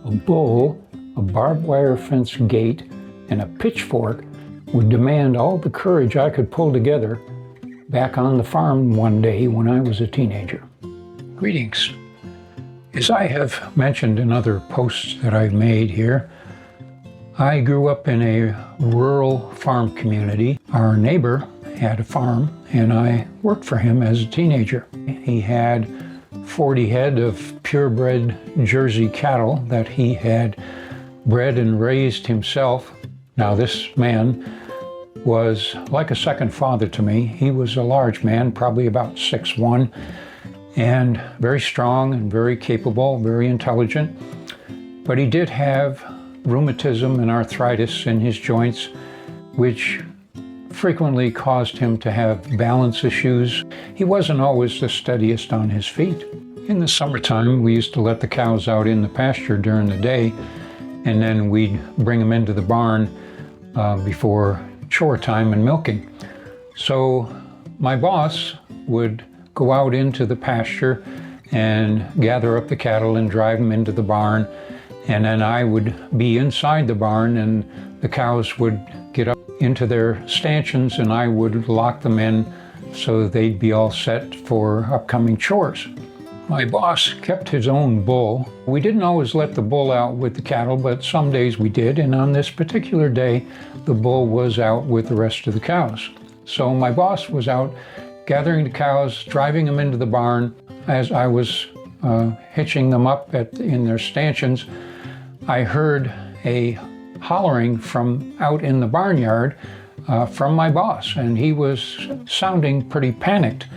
A bull, a barbed wire fence gate, and a pitchfork would demand all the courage I could pull together back on the farm one day when I was a teenager. Greetings. As I have mentioned in other posts that I've made here, I grew up in a rural farm community. Our neighbor had a farm and I worked for him as a teenager. He had 40 head of purebred Jersey cattle that he had bred and raised himself. Now this man was like a second father to me. He was a large man, probably about 6'1", and very strong and very capable, very intelligent. But he did have rheumatism and arthritis in his joints, which frequently caused him to have balance issues. He wasn't always the steadiest on his feet. In the summertime, we used to let the cows out in the pasture during the day, and then we'd bring them into the barn before chore time and milking. So my boss would go out into the pasture and gather up the cattle and drive them into the barn, and then I would be inside the barn and the cows would get up into their stanchions and I would lock them in so they'd be all set for upcoming chores. My boss kept his own bull. We didn't always let the bull out with the cattle, but some days we did, and on this particular day the bull was out with the rest of the cows. So my boss was out gathering the cows, driving them into the barn. As I was hitching them up in their stanchions, I heard a hollering from out in the barnyard from my boss, and he was sounding pretty panicked,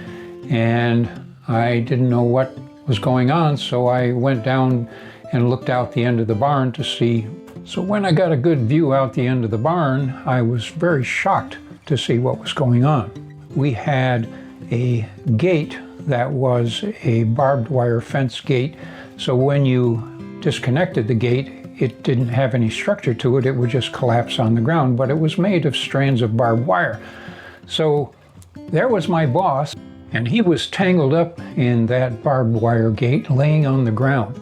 and I didn't know what was going on, so I went down and looked out the end of the barn to see. So when I got a good view out the end of the barn, I was very shocked to see what was going on. We had a gate that was a barbed wire fence gate, so when you disconnected the gate, it didn't have any structure to it. It would just collapse on the ground, but it was made of strands of barbed wire. So there was my boss, and he was tangled up in that barbed wire gate laying on the ground.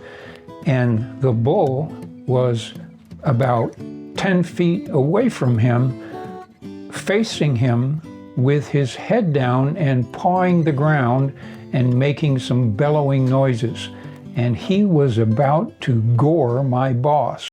And the bull was about 10 feet away from him, facing him with his head down and pawing the ground and making some bellowing noises. And he was about to gore my boss.